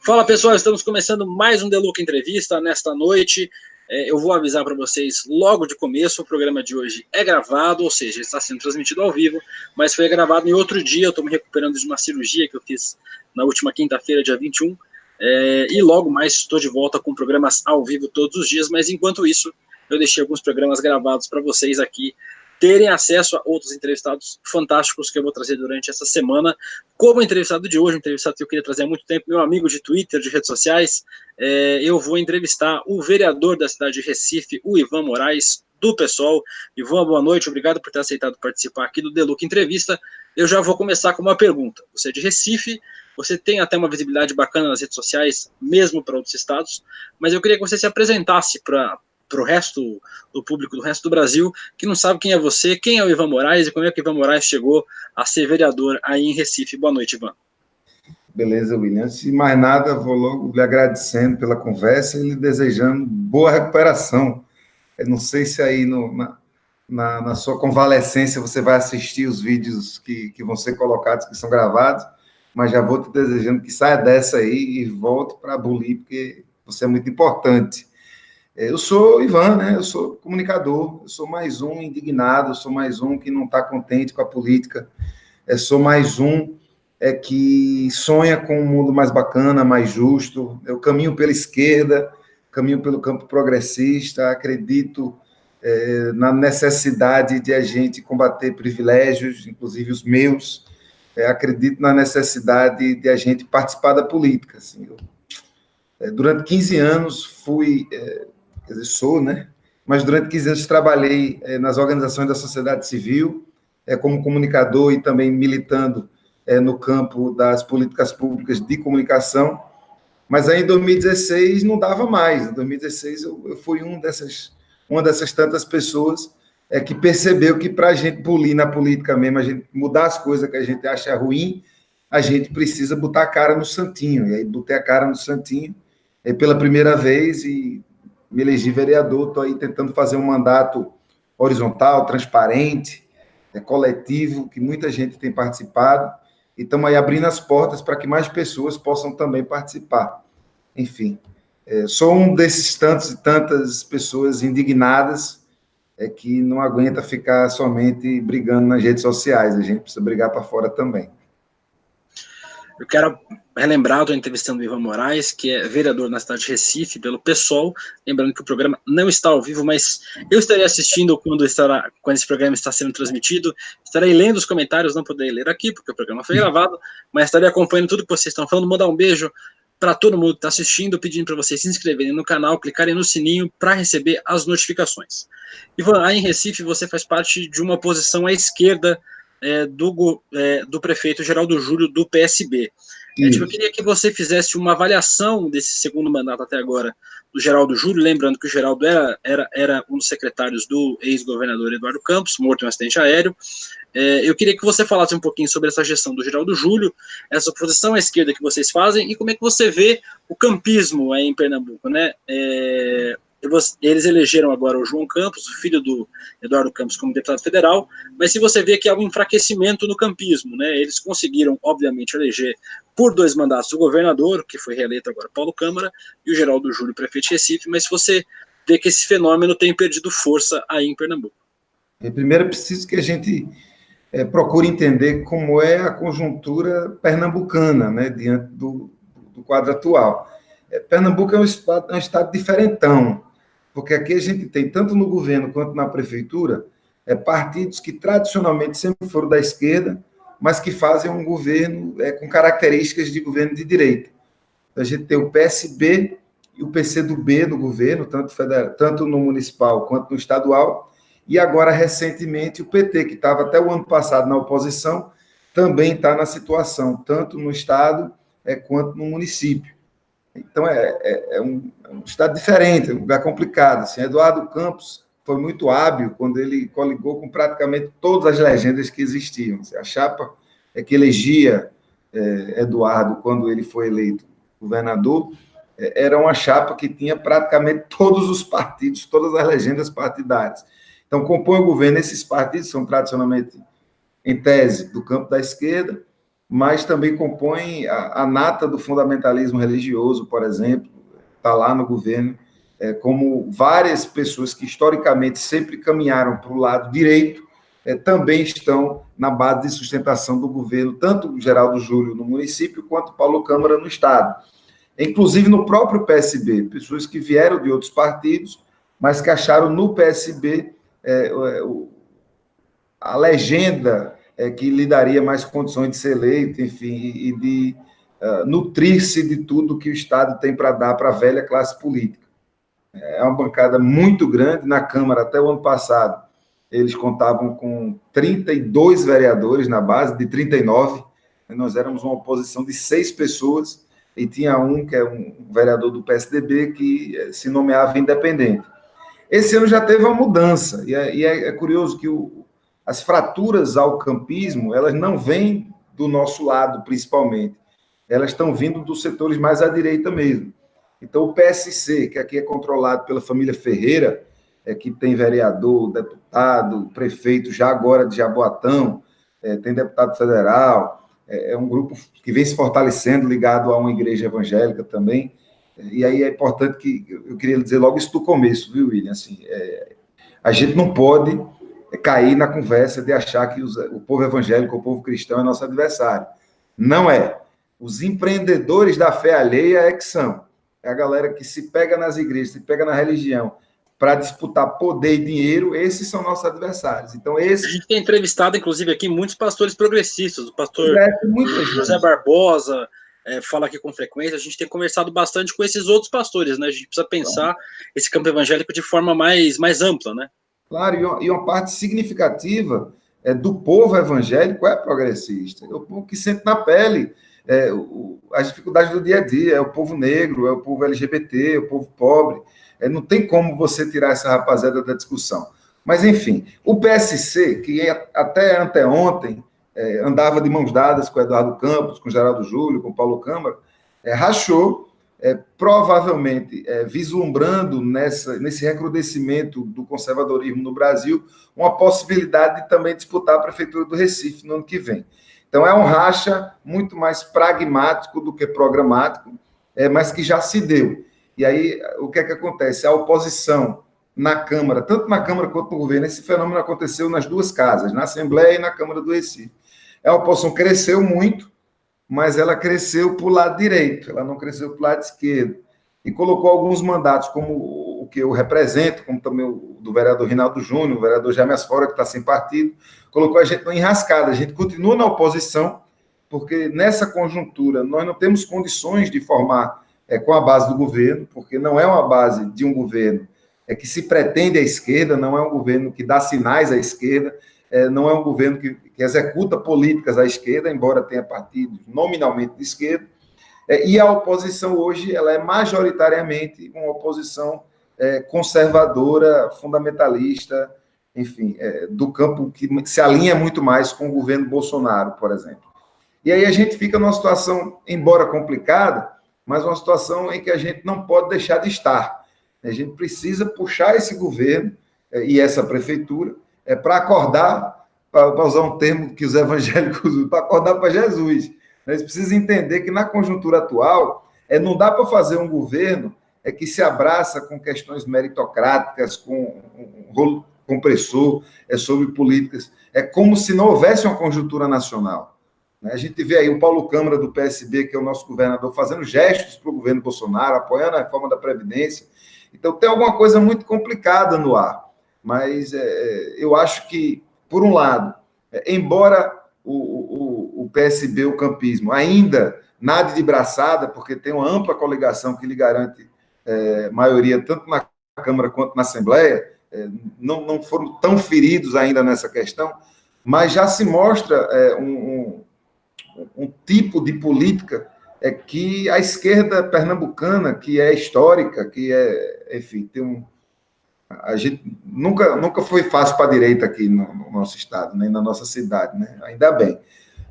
Fala pessoal, estamos começando mais um Deluca Entrevista nesta noite. Eu vou avisar para vocês logo de começo, o programa de hoje é gravado, ou seja, está sendo transmitido ao vivo, mas foi gravado em outro dia. Eu estou me recuperando de uma cirurgia que eu fiz na última quinta-feira, dia 21, e logo mais estou de volta com programas ao vivo todos os dias, mas enquanto isso, eu deixei alguns programas gravados para vocês aqui terem acesso a outros entrevistados fantásticos que eu vou trazer durante essa semana. Como o entrevistado de hoje, um entrevistado que eu queria trazer há muito tempo, meu amigo de Twitter, de redes sociais, eu vou entrevistar o vereador da cidade de Recife, o Ivan Moraes, do PSOL. Ivan, boa noite, obrigado por ter aceitado participar aqui do Deluca Entrevista. Eu já vou começar com uma pergunta. Você é de Recife, você tem até uma visibilidade bacana nas redes sociais, mesmo para outros estados, mas eu queria que você se apresentasse para o resto do público, do resto do Brasil, que não sabe quem é você, quem é o Ivan Moraes e como é que o Ivan Moraes chegou a ser vereador aí em Recife. Boa noite, Ivan. Beleza, William. Antes de mais nada, vou logo lhe agradecendo pela conversa e lhe desejando boa recuperação. Eu não sei se aí na sua convalescência você vai assistir os vídeos que vão ser colocados, que são gravados, mas já vou te desejando que saia dessa aí e volte para abolir, porque você é muito importante. Eu sou o Ivan, né? Eu sou comunicador, eu sou mais um indignado, eu sou mais um que não está contente com a política, eu sou mais um que sonha com um mundo mais bacana, mais justo. Eu caminho pela esquerda, caminho pelo campo progressista, acredito na necessidade de a gente combater privilégios, inclusive os meus, acredito na necessidade de a gente participar da política. Assim, durante 15 anos fui... quer dizer, sou, né? Mas durante 15 anos trabalhei nas organizações da sociedade civil, como comunicador e também militando no campo das políticas públicas de comunicação, mas aí em 2016 não dava mais. Em 2016 eu fui uma dessas tantas pessoas que percebeu que para a gente polir na política mesmo, a gente mudar as coisas que a gente acha ruim, a gente precisa botar a cara no santinho. E aí botei a cara no santinho pela primeira vez e me elegi vereador. Estou aí tentando fazer um mandato horizontal, transparente, coletivo, que muita gente tem participado, e estamos aí abrindo as portas para que mais pessoas possam também participar. Enfim, sou um desses tantos e tantas pessoas indignadas que não aguenta ficar somente brigando nas redes sociais, a gente precisa brigar para fora também. Eu quero relembrar, estou entrevistando o Ivan Moraes, que é vereador na cidade de Recife, pelo PSOL. Lembrando que o programa não está ao vivo, mas eu estarei assistindo quando esse programa está sendo transmitido. Estarei lendo os comentários, não poderei ler aqui, porque o programa foi gravado, mas estarei acompanhando tudo que vocês estão falando. Mandar um beijo para todo mundo que está assistindo, pedindo para vocês se inscreverem no canal, clicarem no sininho para receber as notificações. Ivan, aí em Recife você faz parte de uma oposição à esquerda, do prefeito Geraldo Júlio, do PSB. Eu queria que você fizesse uma avaliação desse segundo mandato até agora do Geraldo Júlio, lembrando que o Geraldo era um dos secretários do ex-governador Eduardo Campos, morto em um acidente aéreo. Eu queria que você falasse um pouquinho sobre essa gestão do Geraldo Júlio, essa oposição à esquerda que vocês fazem, e como é que você vê o campismo aí em Pernambuco, né? Eles elegeram agora o João Campos, o filho do Eduardo Campos, como deputado federal, mas se você vê que há um enfraquecimento no campismo, né? Eles conseguiram, obviamente, eleger por 2 mandatos o governador, que foi reeleito agora, Paulo Câmara, e o Geraldo Júlio, prefeito de Recife, mas se você vê que esse fenômeno tem perdido força aí em Pernambuco. Primeiro é preciso que a gente procure entender como é a conjuntura pernambucana, né, diante do quadro atual. Pernambuco é um estado diferentão, porque aqui a gente tem, tanto no governo quanto na prefeitura, partidos que tradicionalmente sempre foram da esquerda, mas que fazem um governo com características de governo de direita. A gente tem o PSB e o PCdoB no governo, tanto no municipal quanto no estadual, e agora, recentemente, o PT, que estava até o ano passado na oposição, também está na situação, tanto no estado quanto no município. Então, é um estado diferente, é um lugar complicado. Assim, Eduardo Campos foi muito hábil quando ele coligou com praticamente todas as legendas que existiam. A chapa que elegia Eduardo, quando ele foi eleito governador, era uma chapa que tinha praticamente todos os partidos, todas as legendas partidárias. Então, compõe o governo, esses partidos são tradicionalmente, em tese, do campo da esquerda, mas também compõem a nata do fundamentalismo religioso, por exemplo, está lá no governo, como várias pessoas que historicamente sempre caminharam para o lado direito, também estão na base de sustentação do governo, tanto Geraldo Júlio no município, quanto Paulo Câmara no estado. Inclusive no próprio PSB, pessoas que vieram de outros partidos, mas que acharam no PSB a legenda que lhe daria mais condições de ser eleito, enfim, e de nutrir-se de tudo que o Estado tem para dar para a velha classe política. É uma bancada muito grande. Na Câmara, até o ano passado, eles contavam com 32 vereadores na base, de 39. Nós éramos uma oposição de 6 pessoas, e tinha um, que é um vereador do PSDB, que se nomeava independente. Esse ano já teve uma mudança, e é curioso que as fraturas ao campismo, elas não vêm do nosso lado, principalmente. Elas estão vindo dos setores mais à direita mesmo. Então, o PSC, que aqui é controlado pela família Ferreira, que tem vereador, deputado, prefeito, já agora de Jaboatão, tem deputado federal, é um grupo que vem se fortalecendo, ligado a uma igreja evangélica também. E aí é importante que eu queria dizer logo isso do começo, viu, William? Assim, a gente não pode cair na conversa de achar que o povo evangélico, o povo cristão é nosso adversário. Não é. Os empreendedores da fé alheia é que são. É a galera que se pega nas igrejas, se pega na religião para disputar poder e dinheiro, esses são nossos adversários. Então, A gente tem entrevistado, inclusive, aqui muitos pastores progressistas, o pastor José Barbosa fala aqui com frequência. A gente tem conversado bastante com esses outros pastores, né? A gente precisa pensar esse campo evangélico de forma mais ampla, né? Claro, e uma parte significativa do povo evangélico é progressista. É o povo que sente na pele as dificuldades do dia a dia, é o povo negro, é o povo LGBT, é o povo pobre. Não tem como você tirar essa rapaziada da discussão. Mas, enfim, o PSC, que até anteontem andava de mãos dadas com o Eduardo Campos, com o Geraldo Júlio, com o Paulo Câmara, rachou, provavelmente vislumbrando nesse recrudescimento do conservadorismo no Brasil, uma possibilidade de também disputar a Prefeitura do Recife no ano que vem. Então, é um racha muito mais pragmático do que programático, mas que já se deu. E aí, o que é que acontece? A oposição na Câmara, tanto na Câmara quanto no governo, esse fenômeno aconteceu nas duas casas, na Assembleia e na Câmara do Recife. A oposição cresceu muito, mas ela cresceu para o lado direito, ela não cresceu para o lado esquerdo. E colocou alguns mandatos, como o que eu represento, como também o do vereador Rinaldo Júnior, o vereador Jaime Asfora, que está sem partido, colocou a gente numa enrascada. A gente continua na oposição, porque nessa conjuntura nós não temos condições de formar com a base do governo, porque não é uma base de um governo que se pretende à esquerda, não é um governo que dá sinais à esquerda, não é um governo que executa políticas à esquerda, embora tenha partidos nominalmente de esquerda, e a oposição hoje ela é majoritariamente uma oposição conservadora, fundamentalista, enfim, do campo que se alinha muito mais com o governo Bolsonaro, por exemplo. E aí a gente fica numa situação, embora complicada, mas uma situação em que a gente não pode deixar de estar. A gente precisa puxar esse governo e essa prefeitura para acordar, para usar um termo que os evangélicos usam, para acordar para Jesus. Eles precisam entender que na conjuntura atual não dá para fazer um governo que se abraça com questões meritocráticas, com um rolo compressor, sobre políticas. É como se não houvesse uma conjuntura nacional. A gente vê aí o Paulo Câmara, do PSB, que é o nosso governador, fazendo gestos para o governo Bolsonaro, apoiando a reforma da Previdência. Então, tem alguma coisa muito complicada no ar. Mas eu acho que, por um lado, embora o PSB, o campismo, ainda nade de braçada, porque tem uma ampla coligação que lhe garante maioria, tanto na Câmara quanto na Assembleia, não foram tão feridos ainda nessa questão, mas já se mostra um tipo de política que a esquerda pernambucana, que é histórica, que enfim, a gente nunca foi fácil para a direita aqui no nosso estado, nem na nossa cidade, né? Ainda bem.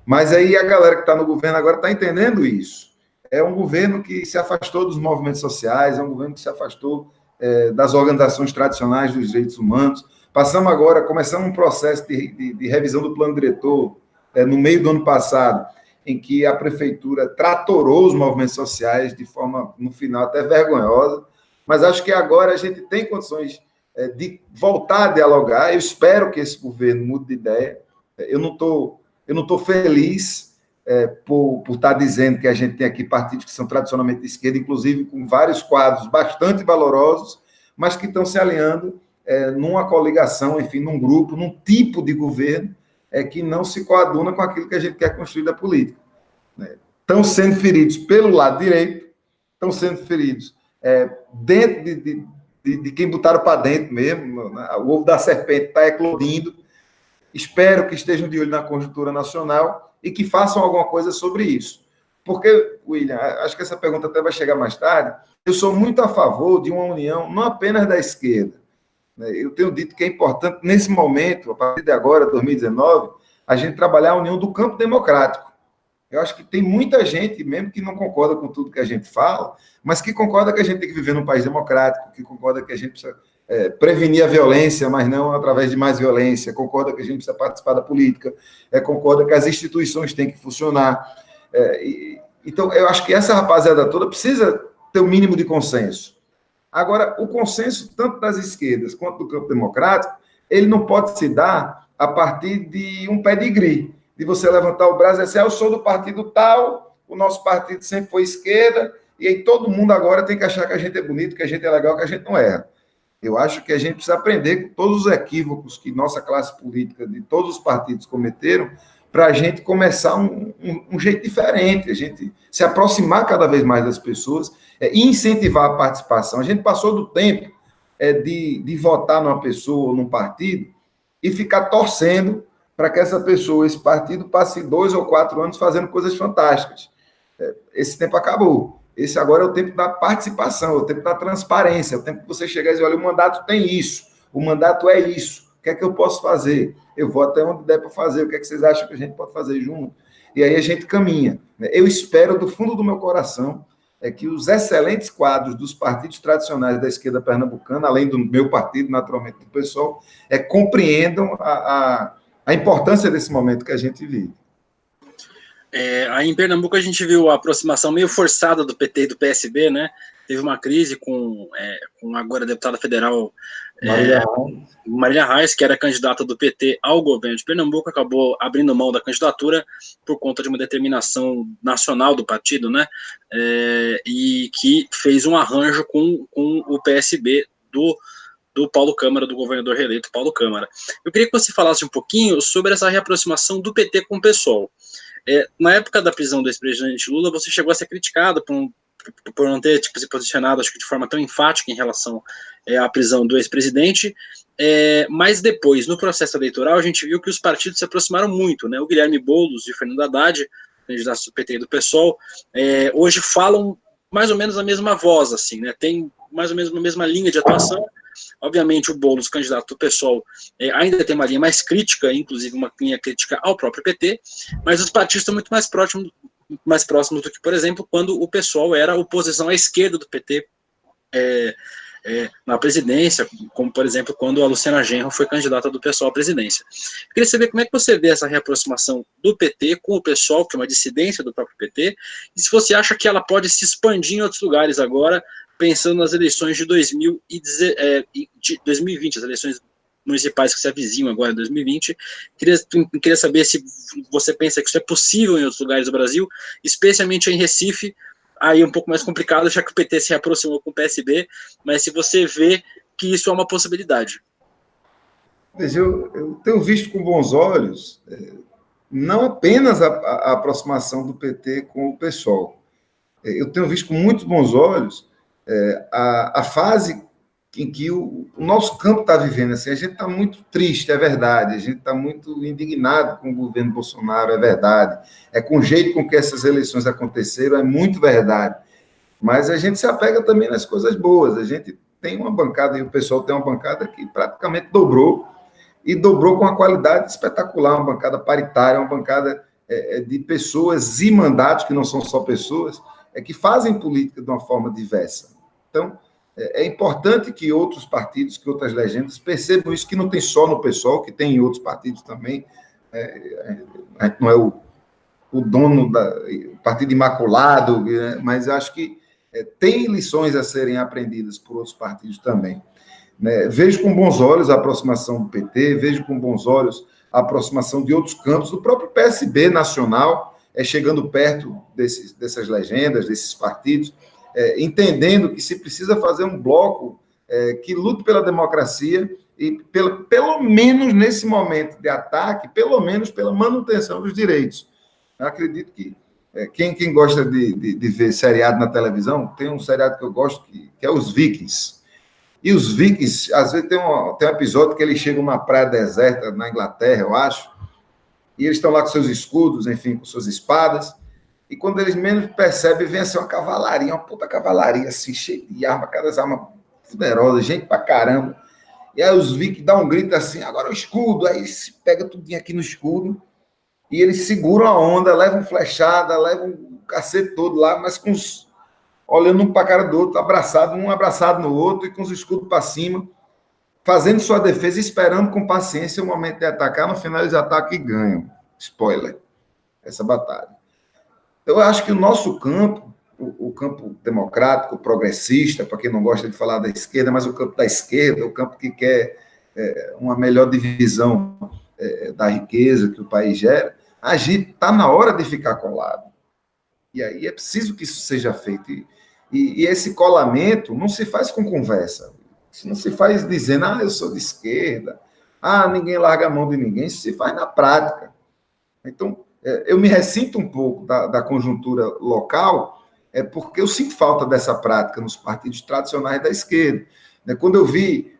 Mas aí a galera que está no governo agora está entendendo isso. É um governo que se afastou dos movimentos sociais, é um governo que se afastou das organizações tradicionais dos direitos humanos. Começamos um processo de revisão do plano diretor no meio do ano passado, em que a prefeitura tratorou os movimentos sociais de forma, no final, até vergonhosa, mas acho que agora a gente tem condições de voltar a dialogar. Eu espero que esse governo mude de ideia. Eu não estou feliz por estar dizendo que a gente tem aqui partidos que são tradicionalmente de esquerda, inclusive com vários quadros bastante valorosos, mas que estão se alinhando numa coligação, enfim, num grupo, num tipo de governo que não se coaduna com aquilo que a gente quer construir da política. Estão sendo feridos pelo lado direito, estão sendo feridos dentro de quem botaram para dentro mesmo, né? O ovo da serpente está eclodindo. Espero que estejam de olho na conjuntura nacional e que façam alguma coisa sobre isso. Porque, William, acho que essa pergunta até vai chegar mais tarde, eu sou muito a favor de uma união não apenas da esquerda. Eu tenho dito que é importante, nesse momento, a partir de agora, 2019, a gente trabalhar a união do campo democrático. Eu acho que tem muita gente, mesmo que não concorda com tudo que a gente fala, mas que concorda que a gente tem que viver num país democrático, que concorda que a gente precisa prevenir a violência, mas não através de mais violência, concorda que a gente precisa participar da política, concorda que as instituições têm que funcionar. Então, eu acho que essa rapaziada toda precisa ter o mínimo de consenso. Agora, o consenso, tanto das esquerdas quanto do campo democrático, ele não pode se dar a partir de um pedigree, de você levantar o braço e dizer, eu sou do partido tal, o nosso partido sempre foi esquerda, e aí todo mundo agora tem que achar que a gente é bonito, que a gente é legal, que a gente não erra. Eu acho que a gente precisa aprender com todos os equívocos que nossa classe política de todos os partidos cometeram, para a gente começar um jeito diferente, a gente se aproximar cada vez mais das pessoas e incentivar a participação. A gente passou do tempo de votar numa pessoa ou num partido e ficar torcendo para que essa pessoa, esse partido, passe 2 ou 4 anos fazendo coisas fantásticas. Esse tempo acabou. Esse agora é o tempo da participação, é o tempo da transparência, é o tempo que você chegar e dizer, olha, o mandato tem isso, o mandato é isso, o que é que eu posso fazer? Eu vou até onde der para fazer, o que é que vocês acham que a gente pode fazer junto? E aí a gente caminha. Eu espero, do fundo do meu coração, que os excelentes quadros dos partidos tradicionais da esquerda pernambucana, além do meu partido, naturalmente, do PSOL, compreendam a importância desse momento que a gente vive. Aí em Pernambuco a gente viu a aproximação meio forçada do PT e do PSB, né? Teve uma crise com agora a deputada federal Marília Reis, que era candidata do PT ao governo de Pernambuco, acabou abrindo mão da candidatura por conta de uma determinação nacional do partido, né? E que fez um arranjo com o PSB do Paulo Câmara, do governador reeleito Paulo Câmara. Eu queria que você falasse um pouquinho sobre essa reaproximação do PT com o PSOL. Na época da prisão do ex-presidente Lula, você chegou a ser criticado por não ter se posicionado, acho que de forma tão enfática em relação à prisão do ex-presidente, mas depois, no processo eleitoral, a gente viu que os partidos se aproximaram muito, né? O Guilherme Boulos e o Fernando Haddad, candidatos do PT e do PSOL, hoje falam mais ou menos a mesma voz, assim, né? Tem mais ou menos a mesma linha de atuação. Obviamente, o Boulos, candidato do PSOL, ainda tem uma linha mais crítica, inclusive uma linha crítica ao próprio PT, mas os partidos estão muito mais próximos do que, por exemplo, quando o PSOL era oposição à esquerda do PT na presidência, como, por exemplo, quando a Luciana Genro foi candidata do PSOL à presidência. Eu queria saber como é que você vê essa reaproximação do PT com o PSOL, que é uma dissidência do próprio PT, e se você acha que ela pode se expandir em outros lugares agora, pensando nas eleições de 2020, as eleições municipais que se avizinham agora em 2020, queria saber se você pensa que isso é possível em outros lugares do Brasil, especialmente em Recife, aí é um pouco mais complicado, já que o PT se aproximou com o PSB, mas se você vê que isso é uma possibilidade. Veja, eu tenho visto com bons olhos, não apenas a aproximação do PT com o PSOL, eu tenho visto com muitos bons olhos a fase em que o nosso campo está vivendo. Assim, a gente está muito triste, é verdade, a gente está muito indignado com o governo Bolsonaro, é verdade, com o jeito com que essas eleições aconteceram, é muito verdade, mas a gente se apega também nas coisas boas. A gente tem uma bancada, e o pessoal tem uma bancada que praticamente dobrou, e dobrou com uma qualidade espetacular, uma bancada paritária, uma bancada de pessoas e mandatos, que não são só pessoas, que fazem política de uma forma diversa. Então, é importante que outros partidos, que outras legendas percebam isso, que não tem só no PSOL, que tem em outros partidos também. A gente não é o dono do Partido Imaculado, mas eu acho que tem lições a serem aprendidas por outros partidos também. Né? Vejo com bons olhos a aproximação do PT, vejo com bons olhos a aproximação de outros campos, do próprio PSB nacional, chegando perto dessas legendas, desses partidos, entendendo que se precisa fazer um bloco que lute pela democracia e, pelo menos nesse momento de ataque, pelo menos pela manutenção dos direitos. Eu acredito que quem gosta de ver seriado na televisão, tem um seriado que eu gosto, que é Os Vikings. E os Vikings, às vezes tem um episódio que eles chegam numa praia deserta na Inglaterra, eu acho, e eles estão lá com seus escudos, enfim, com suas espadas, e quando eles menos percebem, vem assim uma cavalaria, uma puta cavalaria, assim, cheia de arma, cada arma poderosa, gente pra caramba. E aí os Vikings dão um grito assim, agora o escudo, aí se pega tudinho aqui no escudo, e eles seguram a onda, levam flechada, levam o cacete todo lá, mas com os... olhando um para a cara do outro, um abraçado no outro, e com os escudos para cima, fazendo sua defesa, esperando com paciência o momento de atacar. No final, eles atacam e ganham. Spoiler. Essa batalha. Eu acho que o nosso campo, o campo democrático, progressista, para quem não gosta de falar da esquerda, mas o campo da esquerda, o campo que quer uma melhor divisão da riqueza que o país gera, a gente está na hora de ficar colado. E aí é preciso que isso seja feito. E esse colamento não se faz com conversa. Isso não se faz dizendo, eu sou de esquerda, ninguém larga a mão de ninguém. Isso se faz na prática. Então, eu me ressinto um pouco da conjuntura local, porque eu sinto falta dessa prática nos partidos tradicionais da esquerda. Quando eu vi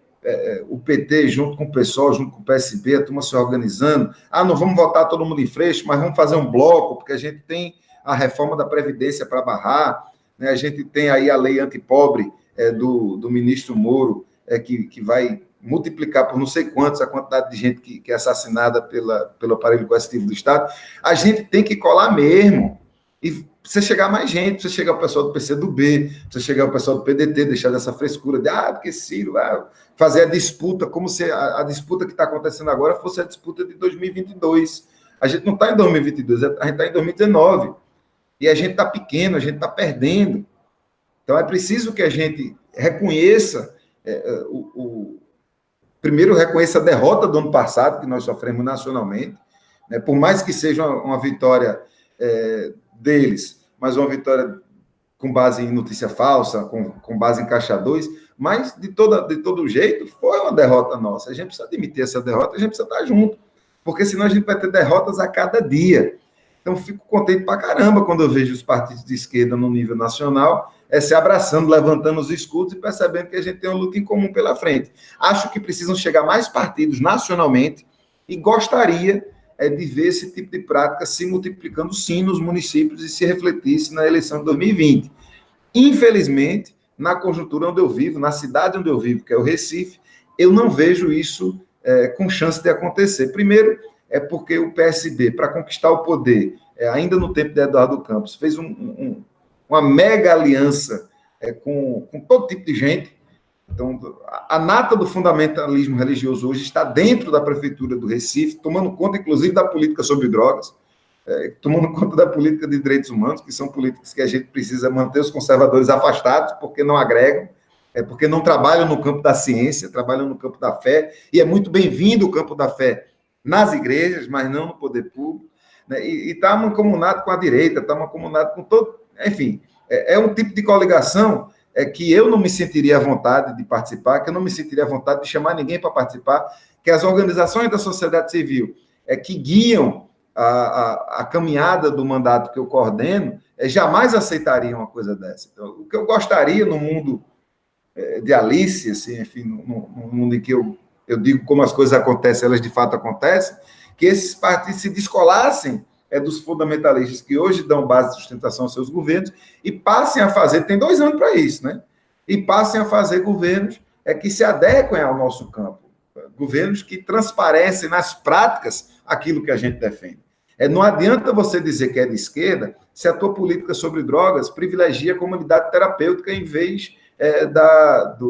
o PT junto com o PSOL, junto com o PSB, a turma se organizando, não vamos votar todo mundo em frente, mas vamos fazer um bloco, porque a gente tem a reforma da Previdência para barrar, né? A gente tem aí a lei antipobre do ministro Moro, que vai multiplicar por não sei quantos a quantidade de gente que é assassinada pelo aparelho coercitivo do Estado. A gente tem que colar mesmo. E precisa chegar mais gente, precisa chegar o pessoal do PCdoB, precisa chegar o pessoal do PDT, deixar dessa frescura de, porque Ciro vai fazer a disputa, como se a disputa que está acontecendo agora fosse a disputa de 2022. A gente não está em 2022, a gente está em 2019. E a gente está pequeno, a gente está perdendo. Então, é preciso que a gente reconheça, primeiro, reconheça a derrota do ano passado, que nós sofremos nacionalmente, né? Por mais que seja uma vitória deles, mas uma vitória com base em notícia falsa, com base em caixa 2, mas, de todo jeito, foi uma derrota nossa. A gente precisa admitir essa derrota, a gente precisa estar junto, porque senão a gente vai ter derrotas a cada dia. Então, fico contente pra caramba quando eu vejo os partidos de esquerda no nível nacional se abraçando, levantando os escudos e percebendo que a gente tem uma luta em comum pela frente. Acho que precisam chegar mais partidos nacionalmente e gostaria de ver esse tipo de prática se multiplicando sim nos municípios e se refletisse na eleição de 2020. Infelizmente, na conjuntura onde eu vivo, na cidade onde eu vivo, que é o Recife, eu não vejo isso com chance de acontecer. Primeiro, porque o PSB, para conquistar o poder, ainda no tempo de Eduardo Campos, fez uma mega aliança com todo tipo de gente. Então, a nata do fundamentalismo religioso hoje está dentro da Prefeitura do Recife, tomando conta, inclusive, da política sobre drogas, tomando conta da política de direitos humanos, que são políticas que a gente precisa manter os conservadores afastados, porque não agregam, porque não trabalham no campo da ciência, trabalham no campo da fé, e é muito bem-vindo o campo da fé nas igrejas, mas não no poder público, né? E está mancomunado com a direita, está mancomunado com todo... Enfim, é um tipo de coligação que eu não me sentiria à vontade de participar, que eu não me sentiria à vontade de chamar ninguém para participar, que as organizações da sociedade civil que guiam a caminhada do mandato que eu coordeno, jamais aceitariam uma coisa dessa. Então, o que eu gostaria no mundo de Alice, assim, enfim, no mundo em que eu digo como as coisas acontecem, elas de fato acontecem, que esses partidos se descolassem dos fundamentalistas que hoje dão base de sustentação aos seus governos e passem a fazer, tem 2 anos para isso, né? E passem a fazer governos que se adequem ao nosso campo, governos que transparecem nas práticas aquilo que a gente defende. Não adianta você dizer que é de esquerda se a tua política sobre drogas privilegia a comunidade terapêutica em vez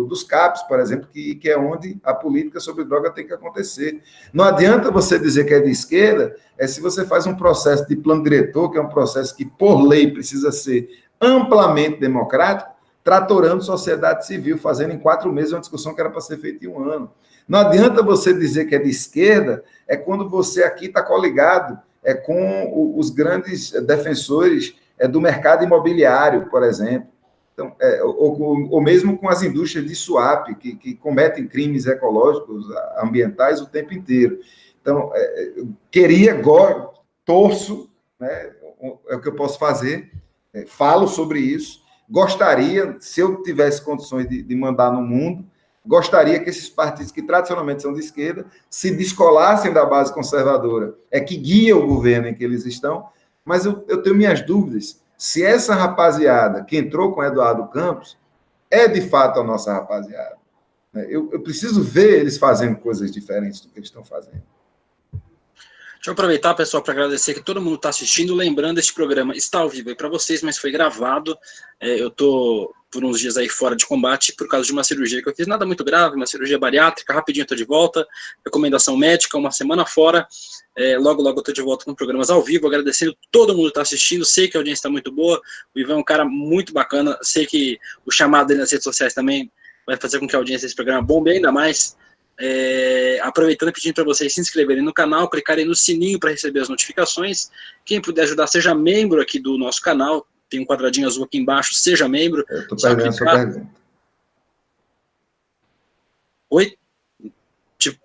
dos CAPs, por exemplo, que é onde a política sobre droga tem que acontecer. Não adianta você dizer que é de esquerda, se você faz um processo de plano diretor, que é um processo que, por lei, precisa ser amplamente democrático, tratorando sociedade civil, fazendo em 4 meses uma discussão que era para ser feita em 1 ano. Não adianta você dizer que é de esquerda, quando você aqui está coligado com os grandes defensores do mercado imobiliário, por exemplo. Então, ou mesmo com as indústrias de swap, que cometem crimes ecológicos, ambientais o tempo inteiro. Então, torço, né, é o que eu posso fazer, falo sobre isso, gostaria, se eu tivesse condições de mandar no mundo, gostaria que esses partidos que tradicionalmente são de esquerda se descolassem da base conservadora, que guia o governo em que eles estão, mas eu tenho minhas dúvidas se essa rapaziada que entrou com Eduardo Campos é de fato a nossa rapaziada. Eu preciso ver eles fazendo coisas diferentes do que eles estão fazendo. Deixa eu aproveitar, pessoal, para agradecer que todo mundo está assistindo. Lembrando, este programa está ao vivo aí para vocês, mas foi gravado. Eu estou por uns dias aí fora de combate por causa de uma cirurgia que eu fiz, nada muito grave, uma cirurgia bariátrica, rapidinho estou de volta, recomendação médica, uma semana fora. Logo eu estou de volta com programas ao vivo, agradecendo todo mundo que está assistindo. Sei que a audiência está muito boa, o Ivan é um cara muito bacana, sei que o chamado dele nas redes sociais também vai fazer com que a audiência desse programa bombe ainda mais. Aproveitando e pedindo para vocês se inscreverem no canal, clicarem no sininho para receber as notificações. Quem puder ajudar, seja membro aqui do nosso canal, tem um quadradinho azul aqui embaixo, seja membro. Eu estou perdendo a sua pergunta. Oi? Tipo,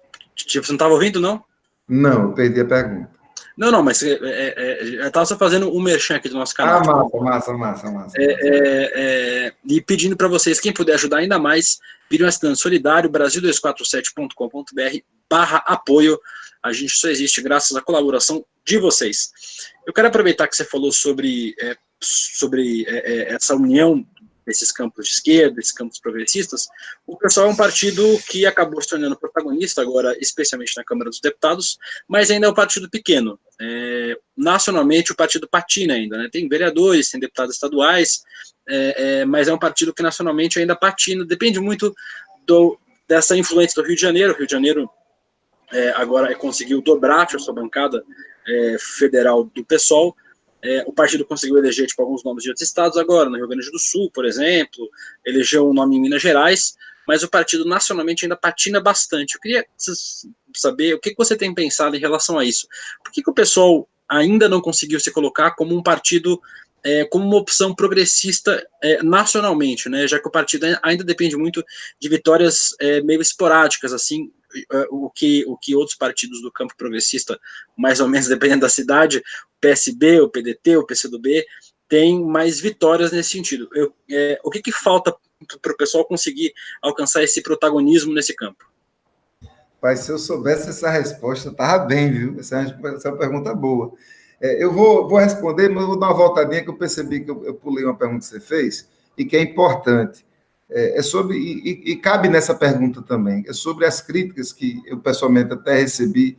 você não estava ouvindo, não? Não, eu perdi a pergunta. Não, mas eu estava só fazendo um merchan aqui do nosso canal. Massa. E pedindo para vocês, quem puder ajudar ainda mais, vire um assinante solidário, brasil247.com.br/apoio. A gente só existe graças à colaboração de vocês. Eu quero aproveitar que você falou sobre essa união desses campos de esquerda, desses campos progressistas. O PSOL é um partido que acabou se tornando protagonista agora, especialmente na Câmara dos Deputados, mas ainda é um partido pequeno. Nacionalmente, o partido patina ainda, né? Tem vereadores, tem deputados estaduais, mas é um partido que nacionalmente ainda patina, depende muito dessa influência do Rio de Janeiro. O Rio de Janeiro agora conseguiu dobrar a sua bancada federal do PSOL. O partido conseguiu eleger alguns nomes de outros estados agora, no Rio Grande do Sul, por exemplo, elegeu um nome em Minas Gerais, mas o partido nacionalmente ainda patina bastante. Eu queria saber o que você tem pensado em relação a isso. Por que o pessoal ainda não conseguiu se colocar como um partido, como uma opção progressista nacionalmente, né? Já que o partido ainda depende muito de vitórias meio esporádicas, assim, o que outros partidos do campo progressista, mais ou menos dependendo da cidade, o PSB, o PDT, o PCdoB, tem mais vitórias nesse sentido. O que falta para o pessoal conseguir alcançar esse protagonismo nesse campo? Mas se eu soubesse essa resposta, estava bem, viu? Essa é uma pergunta boa. Eu vou responder, mas eu vou dar uma voltadinha que eu percebi que eu pulei uma pergunta que você fez e que é importante. Sobre, e cabe nessa pergunta também, sobre as críticas que eu pessoalmente até recebi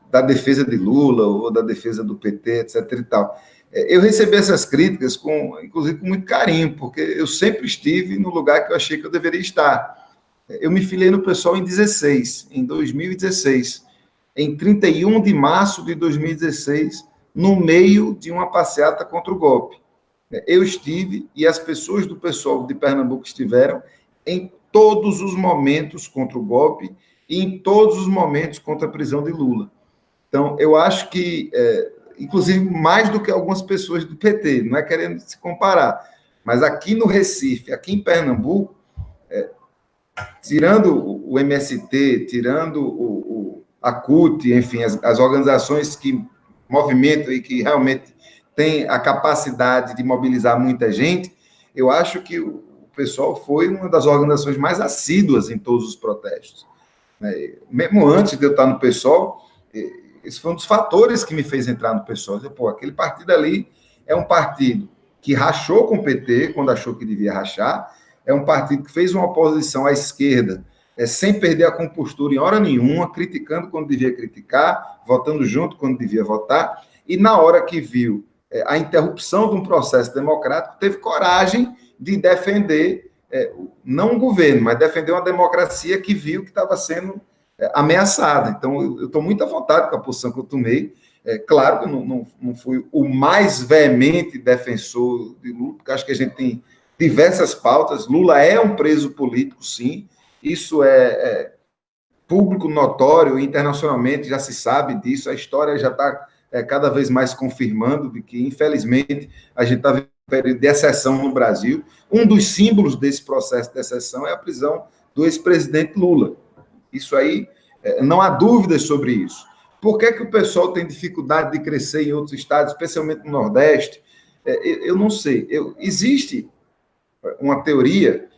da defesa de Lula ou da defesa do PT, etc. e tal. Eu recebi essas críticas, inclusive com muito carinho, porque eu sempre estive no lugar que eu achei que eu deveria estar. Eu me filiei no PSOL em 2016. Em 31 de março de 2016, no meio de uma passeata contra o golpe. Eu estive, e as pessoas do PSOL de Pernambuco estiveram, em todos os momentos contra o golpe e em todos os momentos contra a prisão de Lula. Então, eu acho que, inclusive, mais do que algumas pessoas do PT, não é querendo se comparar, mas aqui no Recife, aqui em Pernambuco, tirando o MST, tirando a CUT, enfim, as organizações que movimentam e que realmente têm a capacidade de mobilizar muita gente, eu acho que o PSOL foi uma das organizações mais assíduas em todos os protestos. Mesmo antes de eu estar no PSOL, esse foi um dos fatores que me fez entrar no PSOL. Aquele partido ali é um partido que rachou com o PT quando achou que devia rachar, é um partido que fez uma oposição à esquerda, sem perder a compostura em hora nenhuma, criticando quando devia criticar, votando junto quando devia votar, e na hora que viu a interrupção de um processo democrático, teve coragem de defender, não um governo, mas defender uma democracia que viu que estava sendo ameaçada. Então, eu estou muito à vontade com a posição que eu tomei. Claro que eu não fui o mais veemente defensor de Lula, porque acho que a gente tem diversas pautas. Lula é um preso político, sim. Isso é público, notório, internacionalmente já se sabe disso. A história já está cada vez mais confirmando de que, infelizmente, a gente está vivendo um período de exceção no Brasil. Um dos símbolos desse processo de exceção é a prisão do ex-presidente Lula. Isso aí, não há dúvidas sobre isso. Por que o pessoal tem dificuldade de crescer em outros estados, especialmente no Nordeste? Eu não sei. Existe uma teoria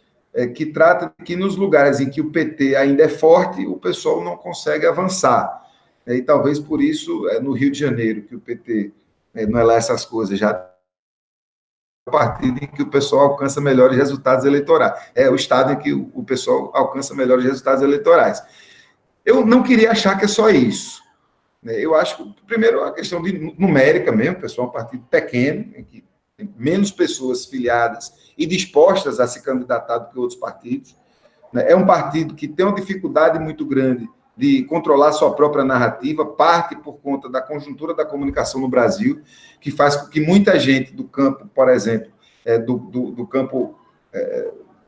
que trata de que nos lugares em que o PT ainda é forte, o pessoal não consegue avançar. E talvez por isso, no Rio de Janeiro, que o PT não é lá essas coisas, já é o partido em que o pessoal alcança melhores resultados eleitorais. É o estado em que o pessoal alcança melhores resultados eleitorais. Eu não queria achar que é só isso. Eu acho que, primeiro, a questão de numérica mesmo, o pessoal é um partido pequeno, em que tem menos pessoas filiadas e dispostas a se candidatar do que outros partidos. É um partido que tem uma dificuldade muito grande de controlar sua própria narrativa, parte por conta da conjuntura da comunicação no Brasil, que faz com que muita gente do campo, por exemplo, do campo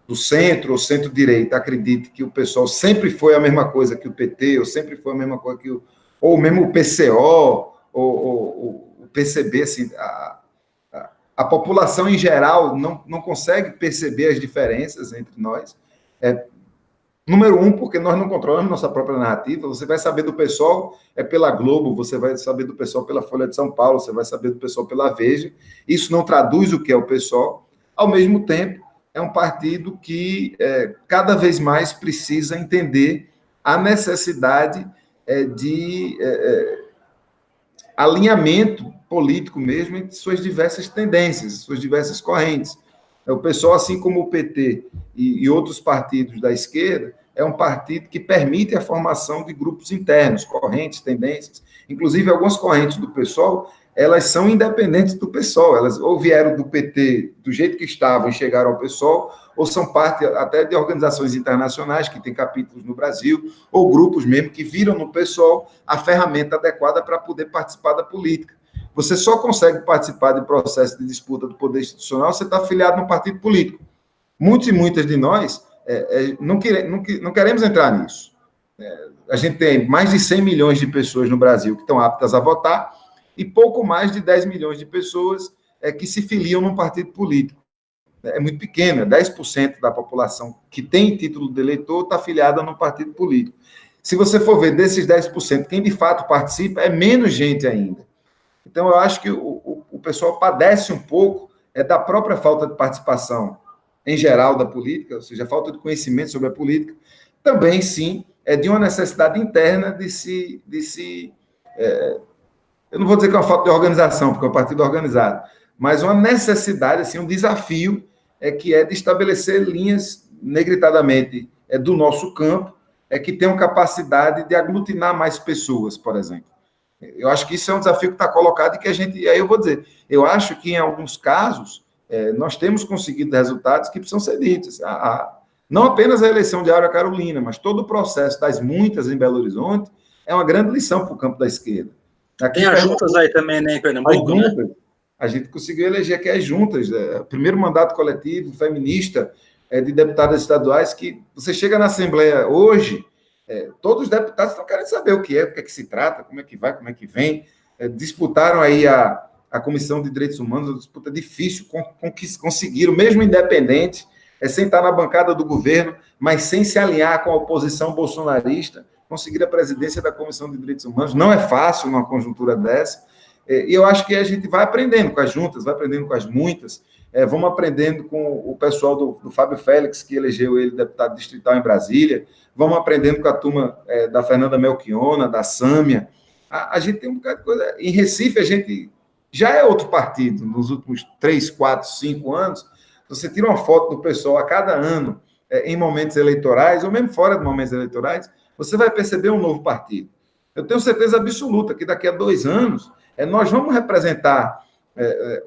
do centro ou centro-direita, acredite que o pessoal sempre foi a mesma coisa que o PT, ou sempre foi a mesma coisa que ou mesmo o PCO, ou o PCB, assim, a população em geral não consegue perceber as diferenças entre nós. Número um, porque nós não controlamos nossa própria narrativa. Você vai saber do pessoal pela Globo, você vai saber do pessoal pela Folha de São Paulo, você vai saber do pessoal pela Veja. Isso não traduz o que é o pessoal. Ao mesmo tempo, é um partido que cada vez mais precisa entender a necessidade de alinhamento político mesmo entre suas diversas tendências, suas diversas correntes. O pessoal, assim como o PT e outros partidos da esquerda, é um partido que permite a formação de grupos internos, correntes, tendências. Inclusive, algumas correntes do PSOL, elas são independentes do PSOL. Elas ou vieram do PT do jeito que estavam e chegaram ao PSOL, ou são parte até de organizações internacionais que têm capítulos no Brasil, ou grupos mesmo que viram no PSOL a ferramenta adequada para poder participar da política. Você só consegue participar de processo de disputa do poder institucional se você está afiliado num partido político. Muitos e muitas de nós não queremos entrar nisso. A gente tem mais de 100 milhões de pessoas no Brasil que estão aptas a votar e pouco mais de 10 milhões de pessoas que se filiam num partido político. É muito pequeno, 10% da população que tem título de eleitor está afiliada num partido político. Se você for ver desses 10%, quem de fato participa é menos gente ainda. Então, eu acho que o pessoal padece um pouco da própria falta de participação em geral da política, ou seja, a falta de conhecimento sobre a política. Também, sim, de uma necessidade interna de se eu não vou dizer que é uma falta de organização, porque é um partido organizado, mas uma necessidade, assim, um desafio que é de estabelecer linhas, negritadamente, do nosso campo, que tenham capacidade de aglutinar mais pessoas, por exemplo. Eu acho que isso é um desafio que está colocado e que a gente... E aí eu vou dizer, eu acho que em alguns casos nós temos conseguido resultados que precisam ser ditos. Não apenas a eleição de Aura Carolina, mas todo o processo das muitas em Belo Horizonte é uma grande lição para o campo da esquerda. Aqui tem as juntas aí também, né, em Pernambuco, né? A gente conseguiu eleger aqui as juntas, o primeiro mandato coletivo feminista de deputadas estaduais, que você chega na Assembleia hoje... todos os deputados estão querendo saber o que é que se trata, como é que vai, como é que vem. Disputaram aí a Comissão de Direitos Humanos, uma disputa difícil, conseguiram, mesmo independente, sem estar na bancada do governo, mas sem se alinhar com a oposição bolsonarista, conseguir a presidência da Comissão de Direitos Humanos. Não é fácil numa conjuntura dessa, e eu acho que a gente vai aprendendo com as juntas, vai aprendendo com as muitas, vamos aprendendo com o pessoal do Fábio Félix, que elegeu ele deputado distrital em Brasília, vamos aprendendo com a turma da Fernanda Melchiona, da Sâmia. A gente tem um bocado de coisa. Em Recife, a gente já é outro partido. Nos últimos 3, 4, 5 anos, você tira uma foto do pessoal a cada ano, em momentos eleitorais, ou mesmo fora de momentos eleitorais, você vai perceber um novo partido. Eu tenho certeza absoluta que daqui a 2 anos, nós vamos representar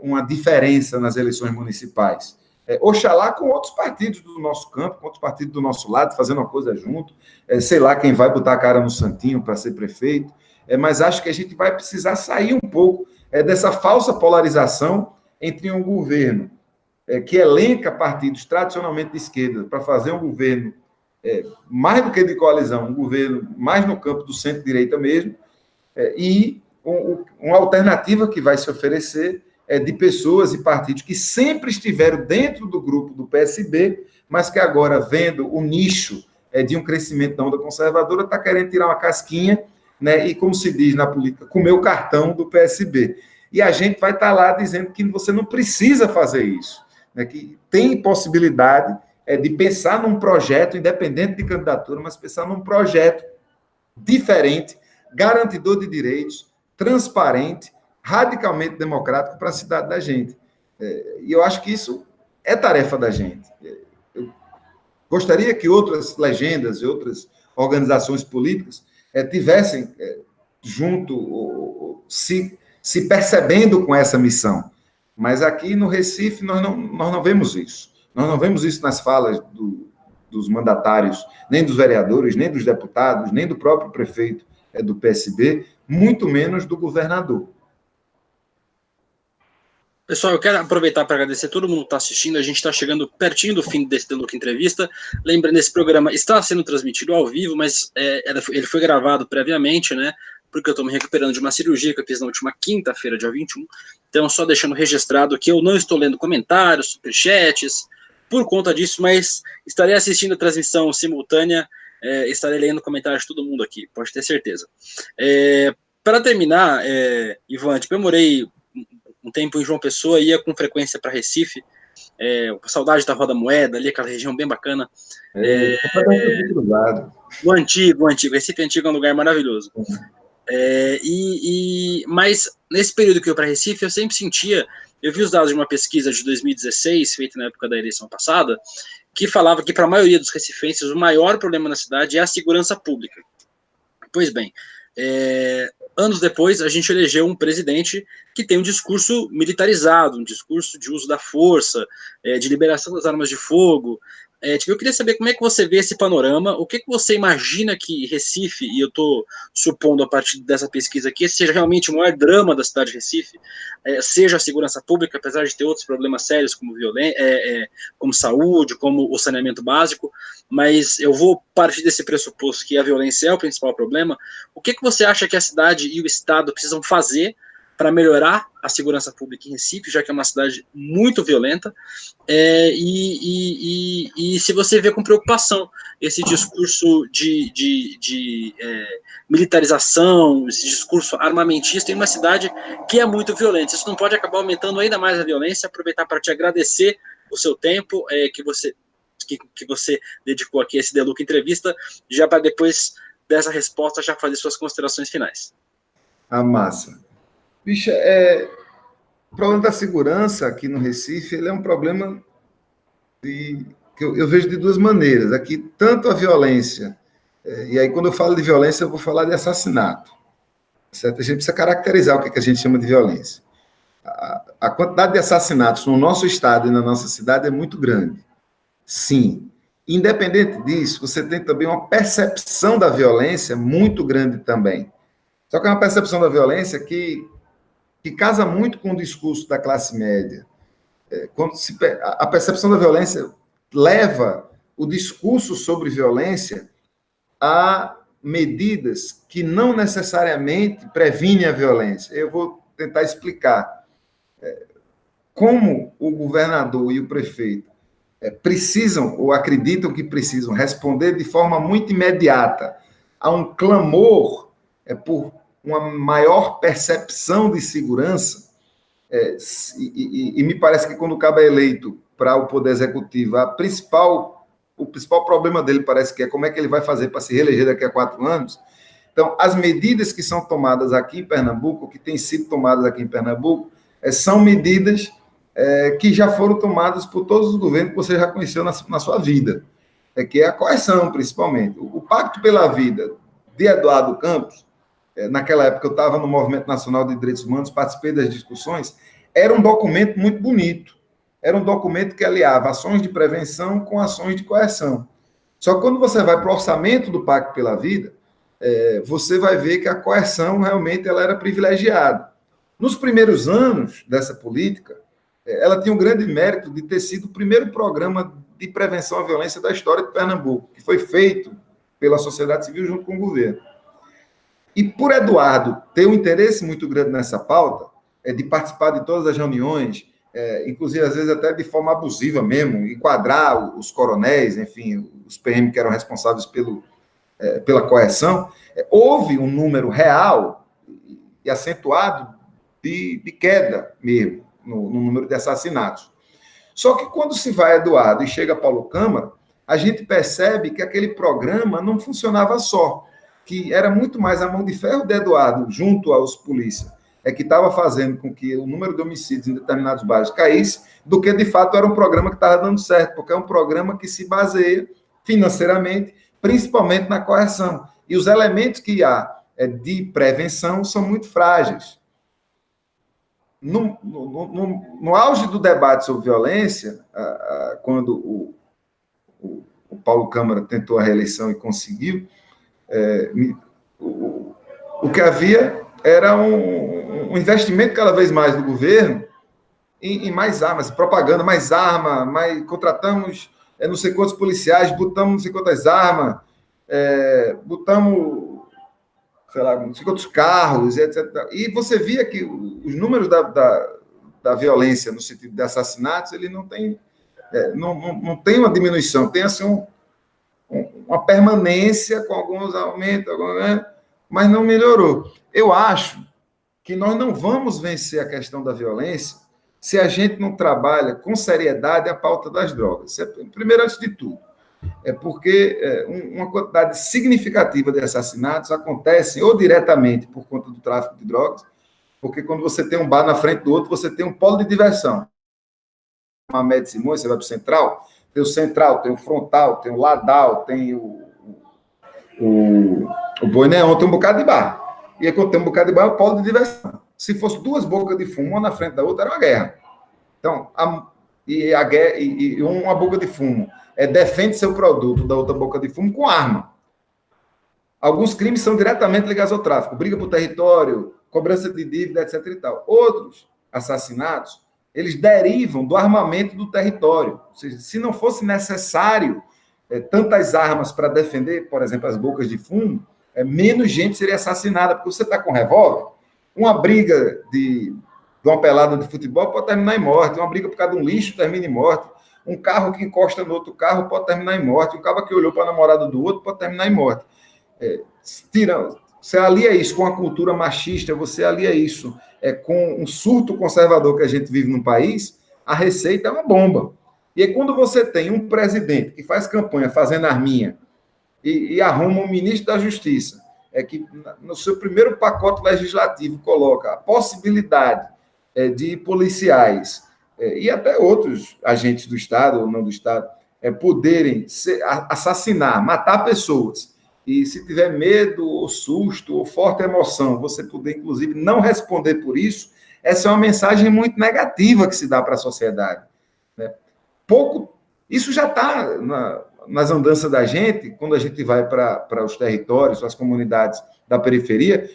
uma diferença nas eleições municipais. Oxalá com outros partidos do nosso campo, com outros partidos do nosso lado, fazendo uma coisa junto, sei lá quem vai botar a cara no santinho para ser prefeito, mas acho que a gente vai precisar sair um pouco dessa falsa polarização entre um governo que elenca partidos tradicionalmente de esquerda para fazer um governo mais do que de coalizão, um governo mais no campo do centro-direita mesmo, e uma alternativa que vai se oferecer de pessoas e partidos que sempre estiveram dentro do grupo do PSB, mas que agora, vendo o nicho de um crescimento da onda conservadora, está querendo tirar uma casquinha, né, e, como se diz na política, comer o cartão do PSB. E a gente vai estar lá dizendo que você não precisa fazer isso, né, que tem possibilidade de pensar num projeto, independente de candidatura, mas pensar num projeto diferente, garantidor de direitos, transparente, radicalmente democrático para a cidade da gente. E eu acho que isso é tarefa da gente. Eu gostaria que outras legendas e outras organizações políticas tivessem junto, se percebendo com essa missão. Mas aqui no Recife nós não vemos isso. Nós não vemos isso nas falas dos mandatários, nem dos vereadores, nem dos deputados, nem do próprio prefeito do PSB, muito menos do governador. Pessoal, eu quero aproveitar para agradecer a todo mundo que está assistindo. A gente está chegando pertinho do fim desse The Look Entrevista. Lembrando, esse programa está sendo transmitido ao vivo, mas ele foi gravado previamente, né? Porque eu estou me recuperando de uma cirurgia que eu fiz na última quinta-feira, dia 21. Então, só deixando registrado que eu não estou lendo comentários, superchats, por conta disso, mas estarei assistindo a transmissão simultânea, estarei lendo comentários de todo mundo aqui, pode ter certeza. Para terminar, Ivan, eu morei um tempo em João Pessoa, ia com frequência para Recife, saudade da Roda Moeda, ali aquela região bem bacana. O antigo, Recife Antigo é um lugar maravilhoso. Mas nesse período que eu ia para Recife, eu sempre sentia, eu vi os dados de uma pesquisa de 2016, feita na época da eleição passada, que falava que para a maioria dos recifenses o maior problema na cidade é a segurança pública. Pois bem, anos depois, a gente elegeu um presidente que tem um discurso militarizado, um discurso de uso da força, de liberação das armas de fogo. Eu queria saber como é que você vê esse panorama, o que você imagina que Recife, e eu estou supondo a partir dessa pesquisa aqui, seja realmente o maior drama da cidade de Recife, seja a segurança pública, apesar de ter outros problemas sérios como como saúde, como o saneamento básico, mas eu vou partir desse pressuposto que a violência é o principal problema. O que você acha que a cidade e o Estado precisam fazer para melhorar a segurança pública em Recife, já que é uma cidade muito violenta, e se você vê com preocupação esse discurso de militarização, esse discurso armamentista em uma cidade que é muito violenta. Isso não pode acabar aumentando ainda mais a violência. Aproveitar para te agradecer o seu tempo que você dedicou aqui a esse The Look Entrevista, já para depois dessa resposta já fazer suas considerações finais. Massa. Bicha, o problema da segurança aqui no Recife, ele é um problema que eu vejo de duas maneiras. Aqui, tanto a violência, e aí quando eu falo de violência, eu vou falar de assassinato. Certo? A gente precisa caracterizar o que a gente chama de violência. A quantidade de assassinatos no nosso estado e na nossa cidade é muito grande. Sim. Independente disso, você tem também uma percepção da violência muito grande também. Só que é uma percepção da violência que casa muito com o discurso da classe média. A percepção da violência leva o discurso sobre violência a medidas que não necessariamente previnem a violência. Eu vou tentar explicar como o governador e o prefeito precisam, ou acreditam que precisam, responder de forma muito imediata a um clamor por uma maior percepção de segurança, e me parece que quando o cabo é eleito para o Poder Executivo, o principal problema dele parece que é como é que ele vai fazer para se reeleger daqui a 4 anos. Então, as medidas que são tomadas aqui em Pernambuco, que têm sido tomadas aqui em Pernambuco, são medidas que já foram tomadas por todos os governos que você já conheceu na sua vida, que é a coerção, principalmente. O Pacto pela Vida de Eduardo Campos, naquela época eu estava no Movimento Nacional de Direitos Humanos, participei das discussões, era um documento muito bonito. Era um documento que aliava ações de prevenção com ações de coerção. Só que quando você vai para o orçamento do Pacto pela Vida, você vai ver que a coerção realmente ela era privilegiada. Nos primeiros anos dessa política, ela tinha um grande mérito de ter sido o primeiro programa de prevenção à violência da história de Pernambuco, que foi feito pela sociedade civil junto com o governo. E por Eduardo ter um interesse muito grande nessa pauta, de participar de todas as reuniões, inclusive às vezes até de forma abusiva mesmo, enquadrar os coronéis, enfim, os PM que eram responsáveis pela coerção, houve um número real e acentuado de queda mesmo no número de assassinatos. Só que quando se vai a Eduardo e chega Paulo Câmara, a gente percebe que aquele programa não funcionava só, que era muito mais a mão de ferro de Eduardo junto aos polícias, que estava fazendo com que o número de homicídios em determinados bairros caísse, do que de fato era um programa que estava dando certo, porque é um programa que se baseia financeiramente, principalmente na coerção. E os elementos que há de prevenção são muito frágeis. No auge do debate sobre violência, quando o Paulo Câmara tentou a reeleição e conseguiu, o que havia era um investimento cada vez mais do governo em mais armas, propaganda, mais arma, contratamos não sei quantos policiais, botamos não sei quantas armas, botamos, sei lá, não sei quantos carros, etc. E você via que os números da violência no sentido de assassinatos, ele não tem uma diminuição, tem assim uma permanência com alguns aumentos, mas não melhorou. Eu acho que nós não vamos vencer a questão da violência se a gente não trabalha com seriedade a pauta das drogas. Primeiro, antes de tudo, porque uma quantidade significativa de assassinatos acontecem ou diretamente por conta do tráfico de drogas, porque quando você tem um bar na frente do outro, você tem um polo de diversão. Uma Médici Simões, você vai para o Central, tem o Central, tem o Frontal, tem o Ladal, tem o Boi Neon, tem um bocado de bar. E aí, quando tem um bocado de bar, é o polo de diversão. Se fosse duas bocas de fumo, uma na frente da outra, era uma guerra. Então, uma boca de fumo defende seu produto da outra boca de fumo com arma. Alguns crimes são diretamente ligados ao tráfico, briga por território, cobrança de dívida, etc. e tal. Outros assassinatos, eles derivam do armamento do território. Ou seja, se não fosse necessário tantas armas para defender, por exemplo, as bocas de fumo, menos gente seria assassinada, porque você está com revólver. Uma briga de uma pelada de futebol pode terminar em morte, uma briga por causa de um lixo termina em morte, um carro que encosta no outro carro pode terminar em morte, um cara que olhou para a namorada do outro pode terminar em morte. Você alia isso com a cultura machista, você alia isso com um surto conservador que a gente vive no país, a receita é uma bomba. E aí, quando você tem um presidente que faz campanha fazendo arminha e arruma um ministro da Justiça, que no seu primeiro pacote legislativo coloca a possibilidade de policiais e até outros agentes do Estado ou não do Estado poderem assassinar, matar pessoas, e se tiver medo ou susto ou forte emoção, você poder, inclusive, não responder por isso, essa é uma mensagem muito negativa que se dá para a sociedade. Né? Isso já está nas andanças da gente, quando a gente vai para os territórios, as comunidades da periferia,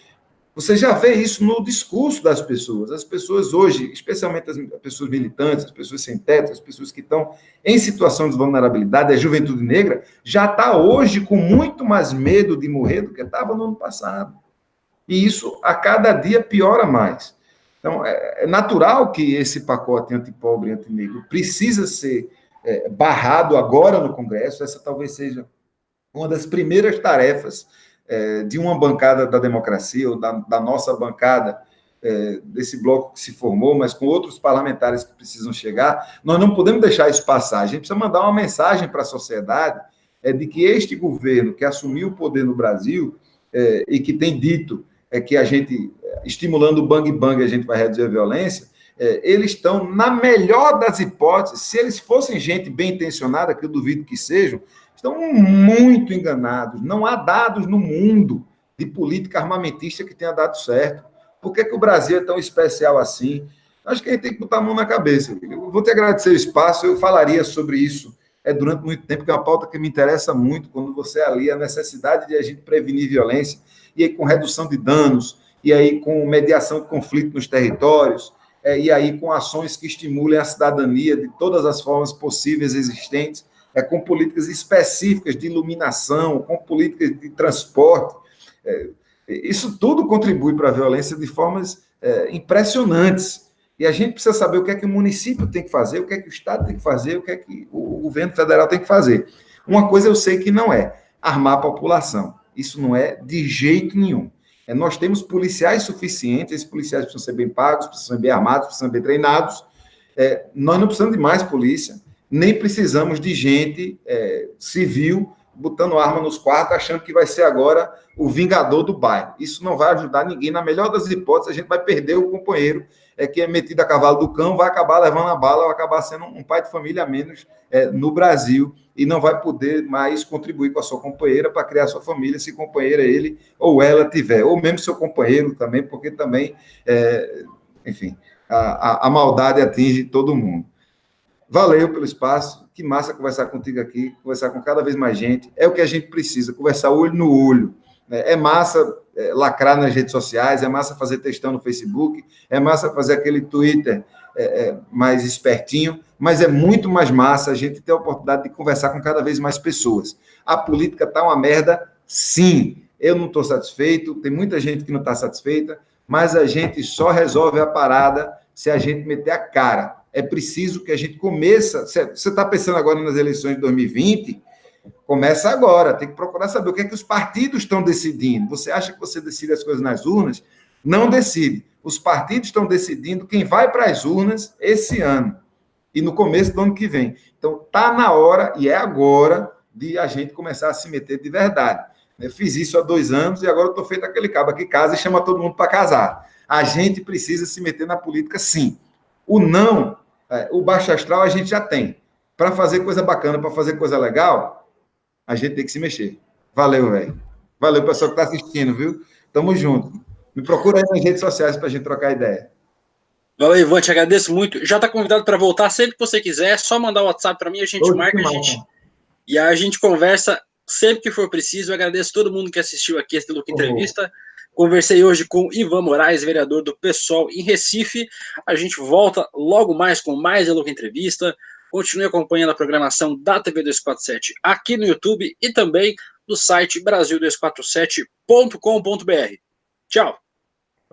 você já vê isso no discurso das pessoas. As pessoas hoje, especialmente as pessoas militantes, as pessoas sem teto, as pessoas que estão em situação de vulnerabilidade, a juventude negra, já está hoje com muito mais medo de morrer do que estava no ano passado. E isso, a cada dia, piora mais. Então, é natural que esse pacote antipobre e antinegro precisa ser barrado agora no Congresso. Essa talvez seja uma das primeiras tarefas de uma bancada da democracia, ou da nossa bancada, desse bloco que se formou, mas com outros parlamentares que precisam chegar. Nós não podemos deixar isso passar. A gente precisa mandar uma mensagem para a sociedade de que este governo que assumiu o poder no Brasil e que tem dito que a gente, estimulando o bang-bang, a gente vai reduzir a violência, eles estão, na melhor das hipóteses, se eles fossem gente bem intencionada, que eu duvido que sejam, estão muito enganados. Não há dados no mundo de política armamentista que tenha dado certo. Por que o Brasil é tão especial assim? Acho que a gente tem que botar a mão na cabeça. Eu vou te agradecer o espaço, eu falaria sobre isso durante muito tempo, que é uma pauta que me interessa muito, quando você alia a necessidade de a gente prevenir violência, e aí com redução de danos, e aí com mediação de conflito nos territórios, e aí com ações que estimulem a cidadania de todas as formas possíveis existentes, com políticas específicas de iluminação, com políticas de transporte. Isso tudo contribui para a violência de formas impressionantes. E a gente precisa saber o que é que o município tem que fazer, o que é que o Estado tem que fazer, o que é que o governo federal tem que fazer. Uma coisa eu sei que não é armar a população. Isso não é de jeito nenhum. Nós temos policiais suficientes, esses policiais precisam ser bem pagos, precisam ser bem armados, precisam ser bem treinados. Nós não precisamos de mais polícia, nem precisamos de gente civil botando arma nos quartos, achando que vai ser agora o vingador do bairro. Isso não vai ajudar ninguém. Na melhor das hipóteses, a gente vai perder o companheiro que é metido a cavalo do cão, vai acabar levando a bala, vai acabar sendo um pai de família a menos no Brasil e não vai poder mais contribuir com a sua companheira para criar sua família, se companheira ele ou ela tiver, ou mesmo seu companheiro também, porque também, enfim, a maldade atinge todo mundo. Valeu pelo espaço, que massa conversar contigo aqui, conversar com cada vez mais gente, é o que a gente precisa, conversar olho no olho. É massa lacrar nas redes sociais, é massa fazer textão no Facebook, é massa fazer aquele Twitter mais espertinho, mas é muito mais massa a gente ter a oportunidade de conversar com cada vez mais pessoas. A política está uma merda, sim. Eu não estou satisfeito, tem muita gente que não está satisfeita, mas a gente só resolve a parada se a gente meter a cara. É preciso que a gente comece. Você está pensando agora nas eleições de 2020? Começa agora, tem que procurar saber o que é que os partidos estão decidindo. Você acha que você decide as coisas nas urnas? Não decide. Os partidos estão decidindo quem vai para as urnas esse ano e no começo do ano que vem. Então, está na hora, e é agora, de a gente começar a se meter de verdade. Eu fiz isso há 2 anos e agora eu estou feito aquele cabo que casa e chama todo mundo para casar. A gente precisa se meter na política, sim. O não, o baixo astral a gente já tem. Para fazer coisa bacana, para fazer coisa legal, a gente tem que se mexer. Valeu, velho. Valeu, pessoal que está assistindo, viu? Tamo junto. Me procura aí nas redes sociais para a gente trocar ideia. Valeu, Ivan, te agradeço muito. Já está convidado para voltar sempre que você quiser. É só mandar o WhatsApp para mim, a gente marca e a gente conversa sempre que for preciso. Eu agradeço todo mundo que assistiu aqui esta Luca Entrevista. Conversei hoje com Ivan Moraes, vereador do PSOL em Recife. A gente volta logo mais com mais Luca Entrevista. Continue acompanhando a programação da TV 247 aqui no YouTube e também no site brasil247.com.br. Tchau!